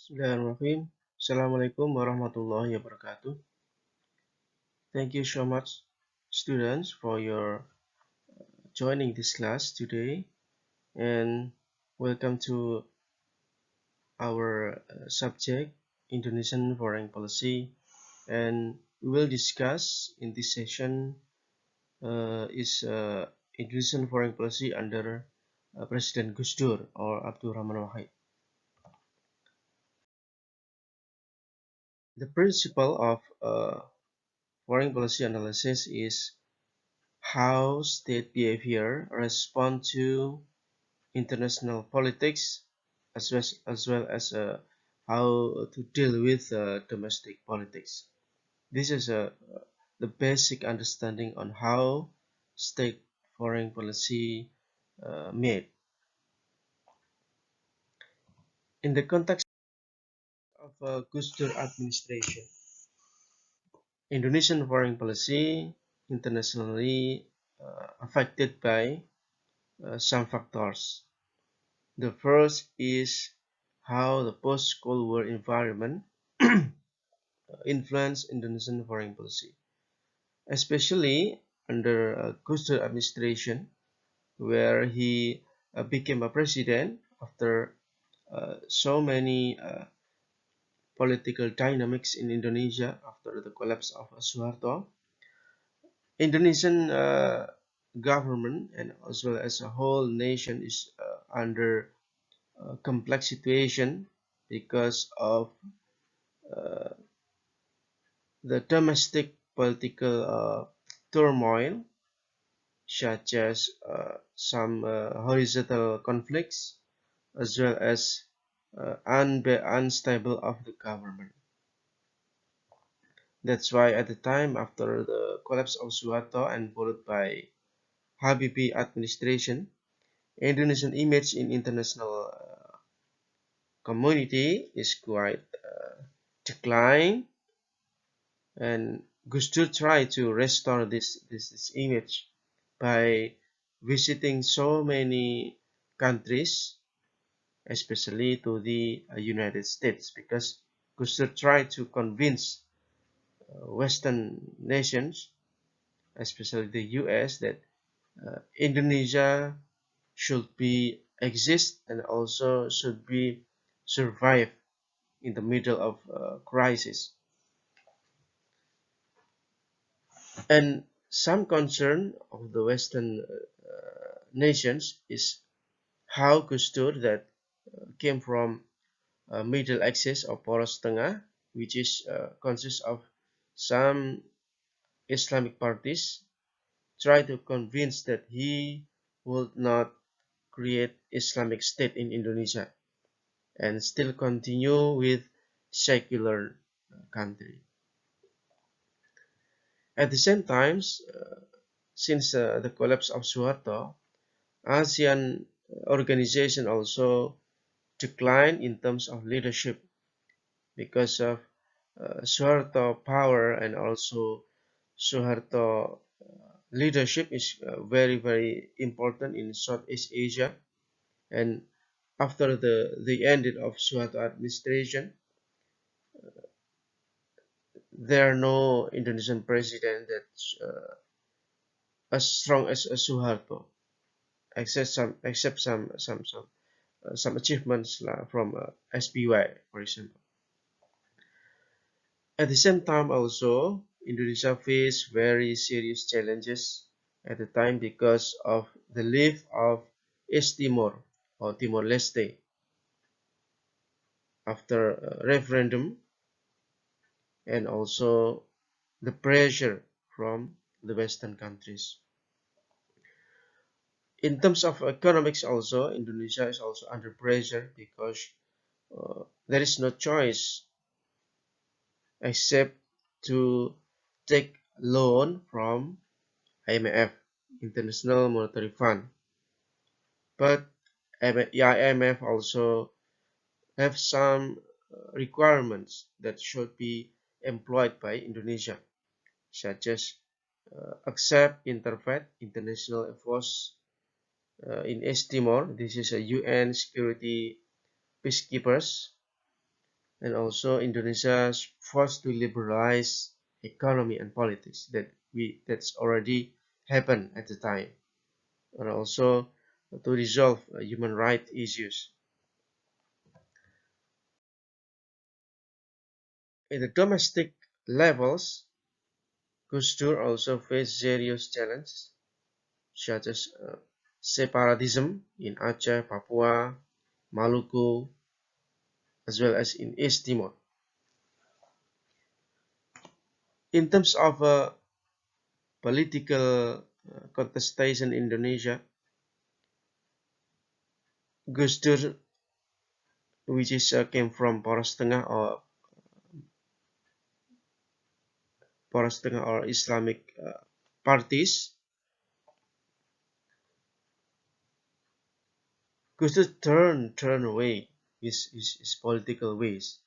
Bismillahirrahmanirrahim. Assalamualaikum warahmatullahi wabarakatuh. Thank you so much, students, for your joining this class today, and welcome to our subject, Indonesian foreign policy. And we will discuss in this session is Indonesian foreign policy under President Gusdur or Abdul Rahman Wahid. The principle of foreign policy analysis is how state behavior respond to international politics as well as how to deal with domestic politics. This is the basic understanding on how state foreign policy made. In the context of Gusdur administration, Indonesian foreign policy internationally affected by some factors. The first is how the post-Cold War environment influenced Indonesian foreign policy, especially under Gusdur administration, where he became a president after so many political dynamics in Indonesia after the collapse of Suharto. Indonesian government and as well as a whole nation is under a complex situation because of uh, the domestic political turmoil, such as some horizontal conflicts, as well as unstable of the government. That's why at the time after the collapse of Suharto and followed by Habibie administration, Indonesian image in international community is quite declined, and Gusdur tried to restore this image by visiting so many countries, especially to the United States, because Gusdur tried to convince Western nations, especially the US, that Indonesia should be exist and also should be survive in the middle of crisis. And some concern of the Western nations is how Gusdur that came from middle axis of Poros Tengah, which is consists of some Islamic parties, try to convince that he would not create Islamic State in Indonesia and still continue with secular country. At the same time, since the collapse of Suharto, ASEAN organization also declined in terms of leadership because of Suharto power, and also Suharto leadership is very important in Southeast Asia. And after the ending of Suharto administration, there are no Indonesian president that's as strong as Suharto, except some achievements from SPY, for example. At the same time, also Indonesia faced very serious challenges at the time because of the leave of East Timor or Timor-Leste after a referendum, and also the pressure from the Western countries. In terms of economics also, Indonesia is also under pressure because there is no choice except to take loan from IMF, International Monetary Fund. But IMF also have some requirements that should be employed by Indonesia, such as accept interfaith international efforts in East Timor. This is a UN security peacekeepers, and also Indonesia's forced to liberalize economy and politics that's already happened at the time, and also to resolve human rights issues. In the domestic levels, Gusdur also faced serious challenges such as separatism in Aceh, Papua, Maluku, as well as in East Timor. In terms of political contestation in Indonesia, Gusdur, which is came from Poros Tengah or Islamic parties, Gusdur turn away his political ways.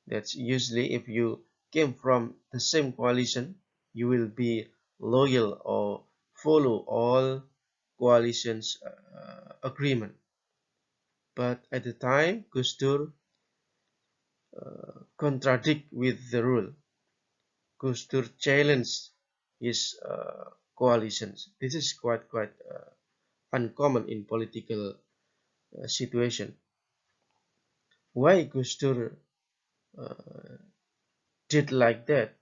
That's usually if you came from the same coalition, you will be loyal or follow all coalition's agreement. But at the time, Gusdur contradict with the rule. Gusdur challenged his coalitions. This is quite uncommon in political situation. Why Gusdur did like that?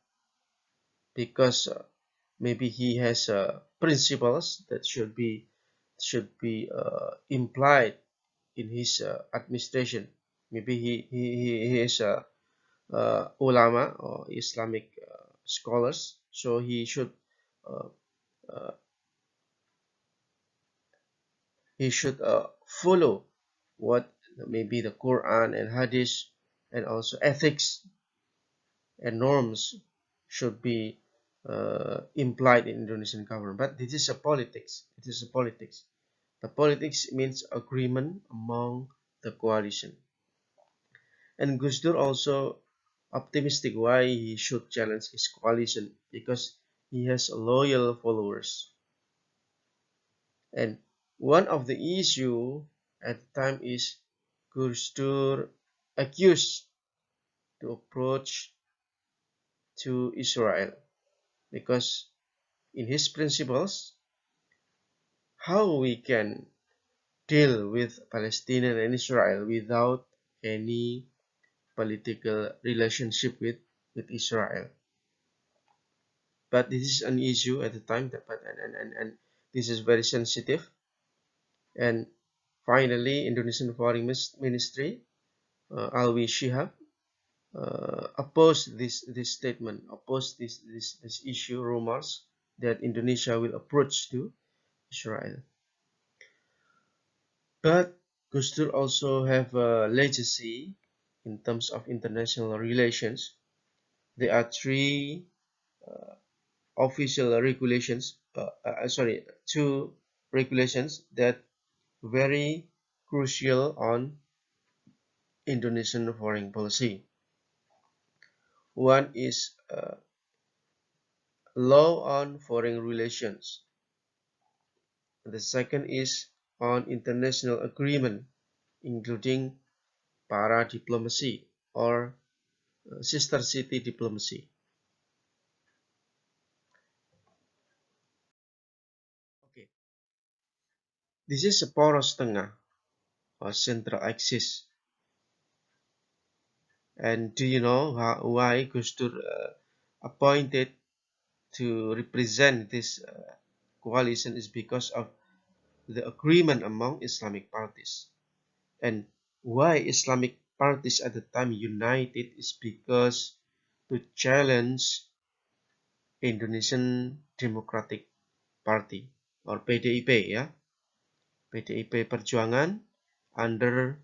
Because maybe he has principles that should be implied in his administration. Maybe he is a ulama or Islamic scholars, so uh, uh, he should follow what maybe the Quran and Hadith and also ethics and norms should be implied in Indonesian government. But this is a politics. It is a politics. The politics means agreement among the coalition. And Gusdur also optimistic why he should challenge his coalition because he has loyal followers. And one of the issue at the time is Gusdur accused to approach to Israel because in his principles how we can deal with Palestinian and Israel without any political relationship with Israel. But this is an issue at the time that and this is very sensitive. And finally, Indonesian Foreign Ministry Alwi Shihab opposed this statement, opposed this issue rumors that Indonesia will approach to Israel. But Gusdur also have a legacy in terms of international relations. There are three official regulations, sorry, two regulations that very crucial on Indonesian foreign policy. One is law on foreign relations. The second is on international agreement, including para diplomacy or sister city diplomacy. Okay, this is a poros tengah or central axis. And do you know why Gusdur appointed to represent this coalition is because of the agreement among Islamic parties. And why Islamic parties at the time united is because to challenge Indonesian Democratic Party or PDIP ya, PDIP Perjuangan under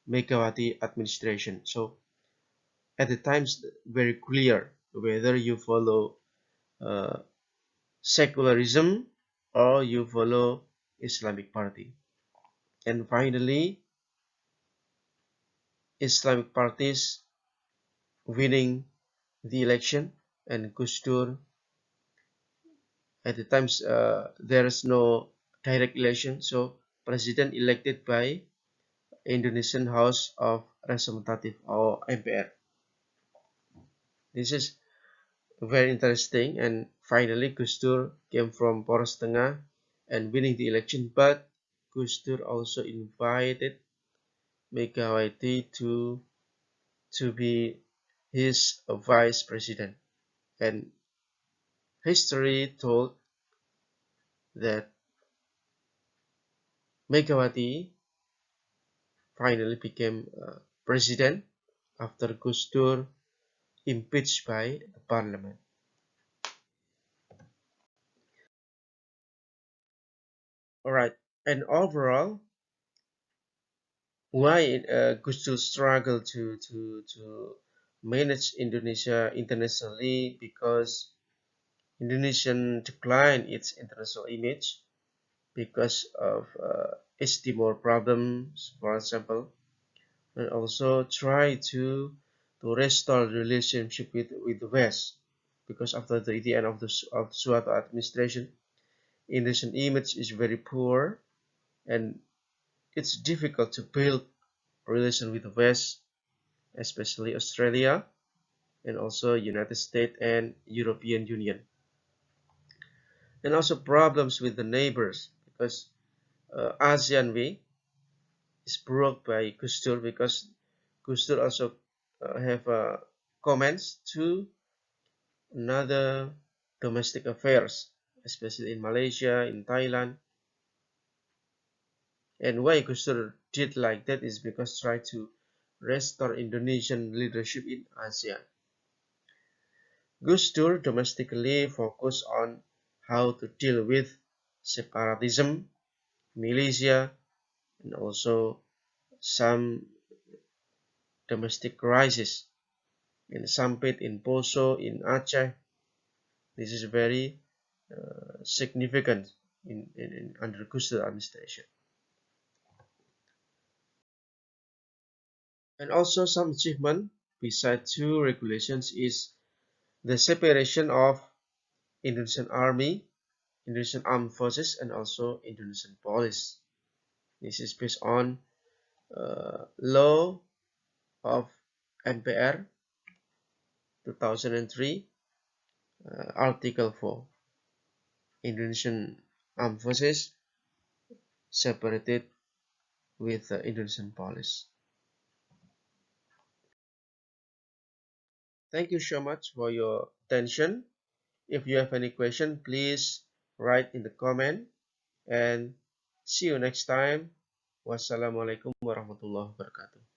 Megawati administration. So at the times very clear whether you follow uh, secularism or you follow Islamic party. And finally, Islamic parties winning the election, and Gusdur at the times there is no direct election, so president elected by Indonesian House of Representatives or MPR. This is very interesting, and finally Gusdur came from Poros Tengah and winning the election, but Gusdur also invited Megawati to be his vice president, and history told that Megawati finally became president after Gusdur impeached by the parliament. All right, and overall, why Gusdur struggled to manage Indonesia internationally? Because Indonesian declined its international image because of East Timor problems, for example, and also try to restore the relationship with the West, because after the end of of Suharto administration, Indonesian image is very poor, and it's difficult to build relation with the West, especially Australia and also United States and European Union, and also problems with the neighbors, because ASEAN way is broke by Gusdur, because Gusdur also have comments to another domestic affairs, especially in Malaysia, in Thailand. And why Gusdur did like that is because try to restore Indonesian leadership in ASEAN. Gusdur domestically focused on how to deal with separatism, militia, and also some domestic crisis in Sampit, in Poso, in Aceh. This is very significant in under Gusdur administration. And also some achievement besides two regulations is the separation of Indonesian Army, Indonesian Armed Forces, and also Indonesian Police. This is based on law of MPR 2003, Article 4. Indonesian Armed Forces separated with the Indonesian Police. Thank you so much for your attention. If you have any question, please write in the comment, and see you next time. Wassalamualaikum warahmatullahi wabarakatuh.